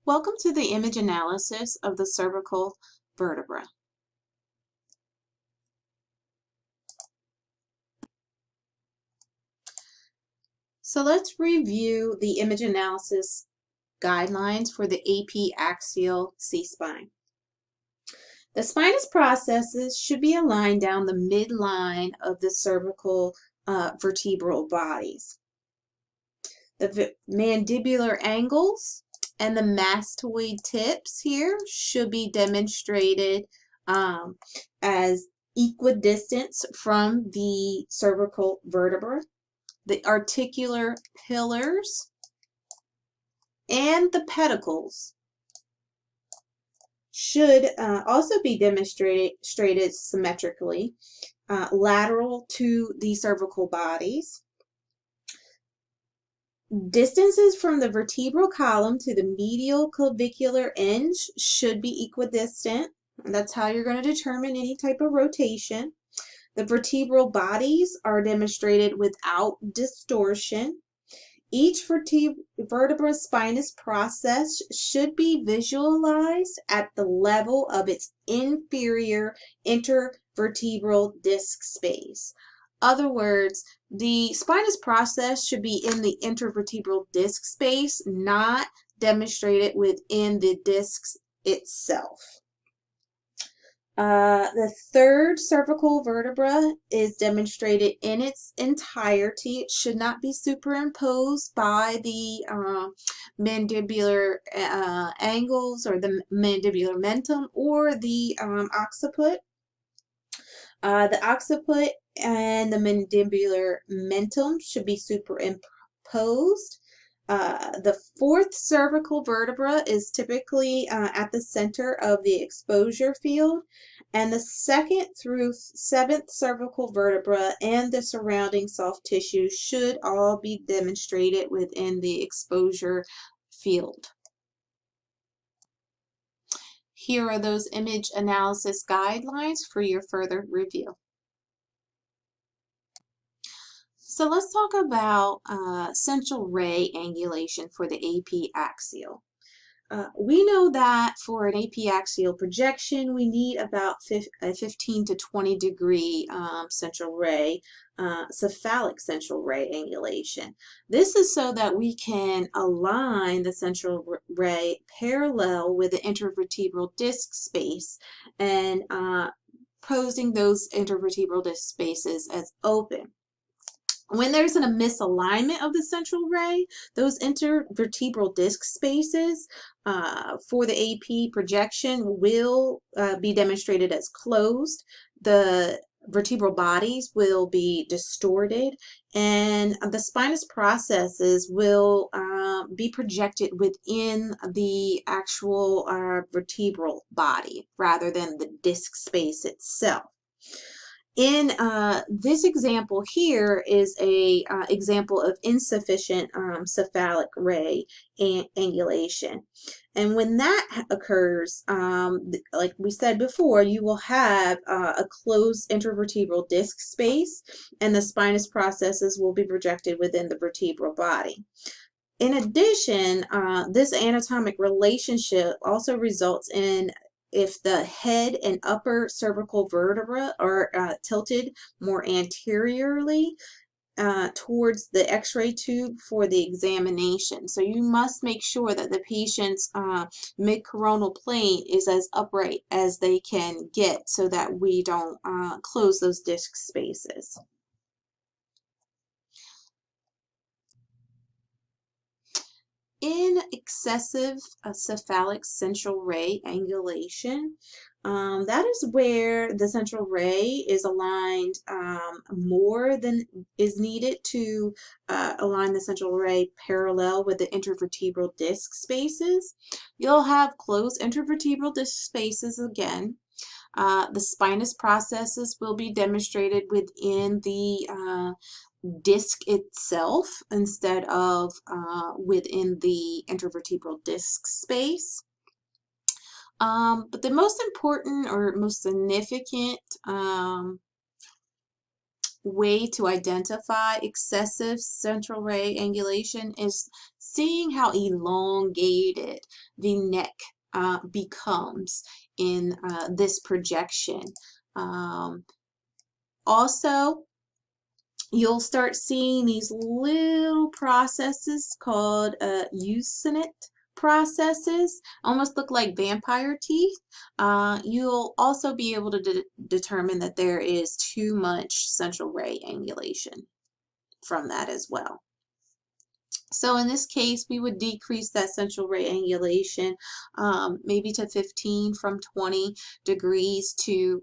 Welcome to the image analysis of the cervical vertebra. So let's review the image analysis guidelines for the AP axial C-spine. The spinous processes should be aligned down the midline of the cervical vertebral bodies. The mandibular angles and the mastoid tips here should be demonstrated as equidistant from the cervical vertebra. The articular pillars and the pedicles should also be demonstrated symmetrically, lateral to the cervical bodies. Distances from the vertebral column to the medial clavicular end should be equidistant. That's how you're going to determine any type of rotation. The vertebral bodies are demonstrated without distortion. Each vertebra spinous process should be visualized at the level of its inferior intervertebral disc space. Other words, the spinous process should be in the intervertebral disc space, not demonstrated within the disc itself. The third cervical vertebra is demonstrated in its entirety. It should not be superimposed by the mandibular angles or the mandibular mentum or the occiput. The occiput and the mandibular mentum should be superimposed. The fourth cervical vertebra is typically at the center of the exposure field, and the second through seventh cervical vertebra and the surrounding soft tissue should all be demonstrated within the exposure field. Here are those image analysis guidelines for your further review. So let's talk about central ray angulation for the AP axial. We know that for an AP axial projection, we need about a 15 to 20 degree central ray, cephalic central ray angulation. This is so that we can align the central ray parallel with the intervertebral disc space and posing those intervertebral disc spaces as open. When there's a misalignment of the central ray, those intervertebral disc spaces for the AP projection will be demonstrated as closed. The vertebral bodies will be distorted, and the spinous processes will be projected within the actual vertebral body rather than the disc space itself. In this example here is a example of insufficient cephalic ray angulation. And when that occurs, like we said before, you will have a closed intervertebral disc space, and the spinous processes will be projected within the vertebral body. In addition, this anatomic relationship also results in if the head and upper cervical vertebra are tilted more anteriorly towards the x-ray tube for the examination. So you must make sure that the patient's mid-coronal plane is as upright as they can get so that we don't close those disc spaces. In excessive cephalic central ray angulation, that is where the central ray is aligned more than is needed to align the central ray parallel with the intervertebral disc spaces. You'll have closed intervertebral disc spaces again. The spinous processes will be demonstrated within the disc itself instead of within the intervertebral disc space. But the most important or most significant way to identify excessive central ray angulation is seeing how elongated the neck becomes in this projection. Also, you'll start seeing these little processes called eucynate processes, almost look like vampire teeth. You'll also be able to determine that there is too much central ray angulation from that as well. So in this case, we would decrease that central ray angulation maybe to 15 from 20 degrees to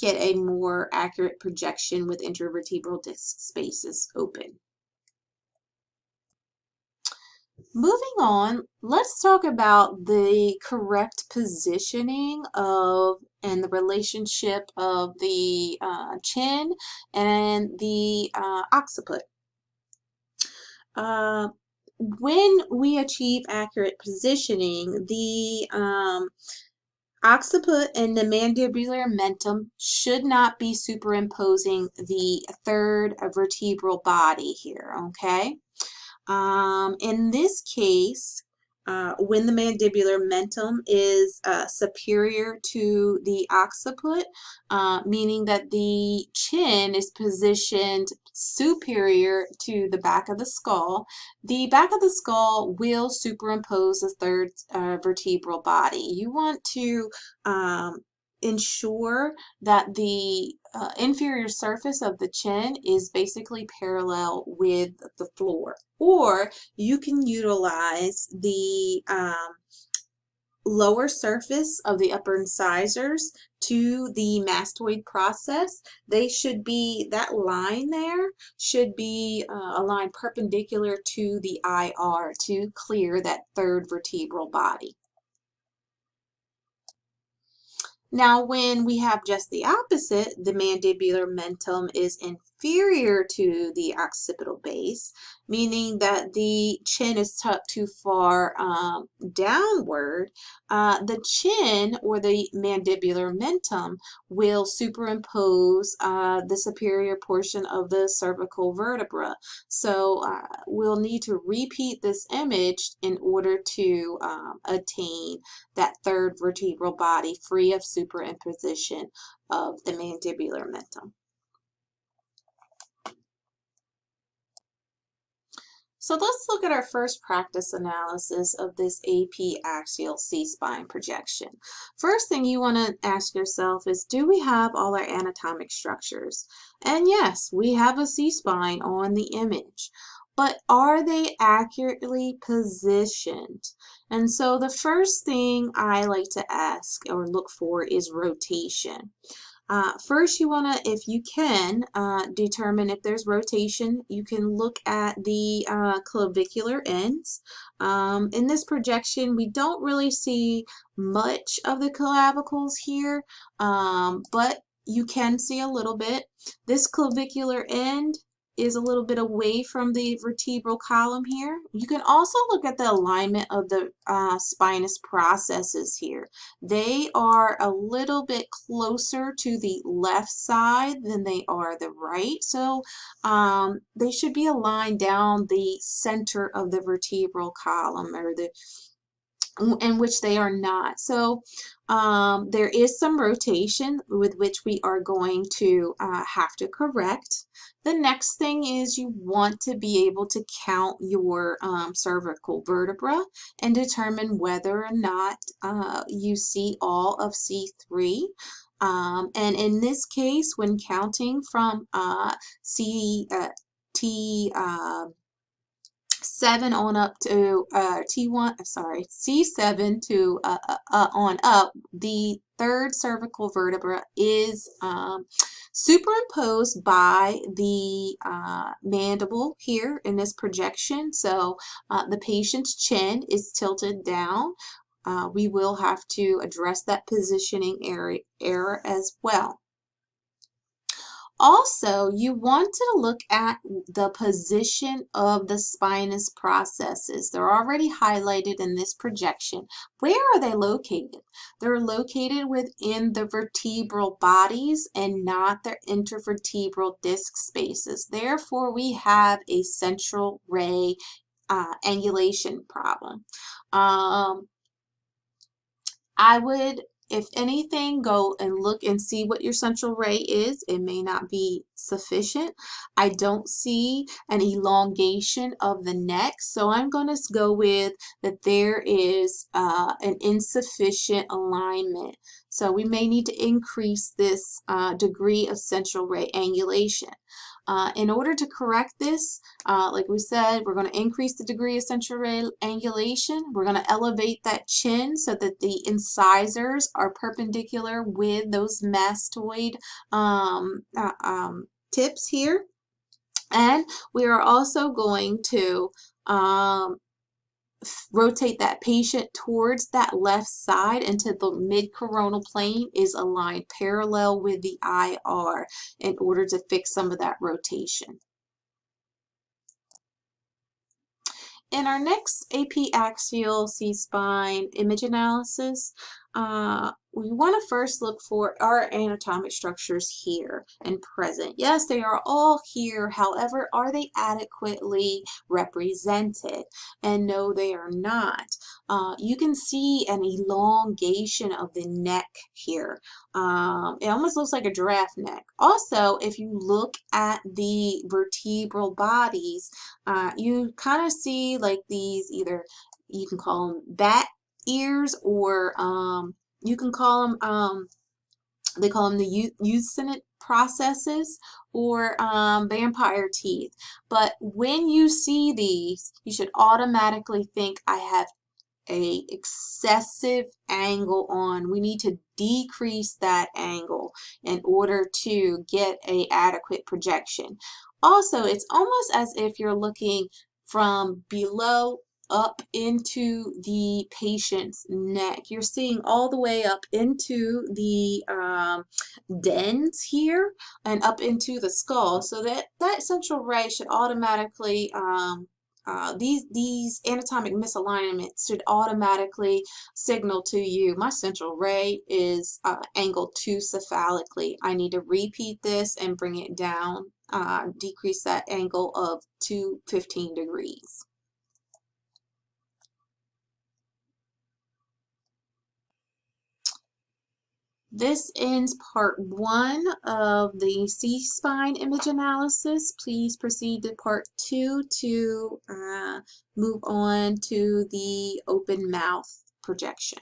get a more accurate projection with intervertebral disc spaces open. Moving on, let's talk about the correct positioning of and the relationship of the chin and the occiput. When we achieve accurate positioning, the occiput and the mandibular mentum should not be superimposing the third vertebral body here, okay? In this case, when the mandibular mentum is superior to the occiput, meaning that the chin is positioned superior to the back of the skull will superimpose the third vertebral body. You want to ensure that the inferior surface of the chin is basically parallel with the floor, or you can utilize the lower surface of the upper incisors to the mastoid process. They should be, that line there should be a line perpendicular to the IR to clear that third vertebral body. Now, when we have just the opposite, the mandibular mentum is inferior to the occipital base, meaning that the chin is tucked too far downward, the chin or the mandibular mentum will superimpose the superior portion of the cervical vertebra. So we'll need to repeat this image in order to attain that third vertebral body free of superimposition of the mandibular mentum. So let's look at our first practice analysis of this AP axial C-spine projection. First thing you want to ask yourself is, do we have all our anatomic structures? And yes, we have a C-spine on the image, but are they accurately positioned? And so the first thing I like to ask or look for is rotation. First, you want to, if you can, determine if there's rotation. You can look at the clavicular ends. In this projection, we don't really see much of the clavicles here, but you can see a little bit. This clavicular end is a little bit away from the vertebral column here. You can also look at the alignment of the spinous processes here. They are a little bit closer to the left side than they are the right. So they should be aligned down the center of the vertebral column, or the in which they are not. So there is some rotation with which we are going to have to correct. The next thing is you want to be able to count your cervical vertebra and determine whether or not you see all of C3. And in this case, when counting from T7 on up to C7 to on up, the third cervical vertebra is superimposed by the mandible here in this projection. So the patient's chin is tilted down. We will have to address that positioning error as well. Also, you want to look at the position of the spinous processes. They're already highlighted in this projection. Where are they located? They're located within the vertebral bodies and not the intervertebral disc spaces. Therefore, we have a central ray angulation problem. I would, if anything, go and look and see what your central ray is. It may not be sufficient. I don't see an elongation of the neck, so I'm going to go with that there is an insufficient alignment. So we may need to increase this degree of central ray angulation. In order to correct this, like we said, we're going to increase the degree of central ray angulation. We're going to elevate that chin so that the incisors are perpendicular with those mastoid tips here. And we are also going to rotate that patient towards that left side until the mid-coronal plane is aligned parallel with the IR in order to fix some of that rotation. In our next AP axial C-spine image analysis, we want to first look for our anatomic structures here and present. Yes, they are all here. However, are they adequately represented? And no, they are not. You can see an elongation of the neck here. It almost looks like a giraffe neck. Also, if you look at the vertebral bodies, you kind of see like these, either you can call them bat ears, or you can call them, they call them the euthymic processes, or vampire teeth. But when you see these, you should automatically think, I have a excessive angle on. We need to decrease that angle in order to get a adequate projection. Also, it's almost as if you're looking from below up into the patient's neck. You're seeing all the way up into the dens here and up into the skull, so that central ray should automatically these anatomic misalignments should automatically signal to you, my central ray is angled too cephalically. I need to repeat this and bring it down, decrease that angle of to 15 degrees. This ends part 1 of the C-spine image analysis. Please proceed to part 2 to move on to the open mouth projection.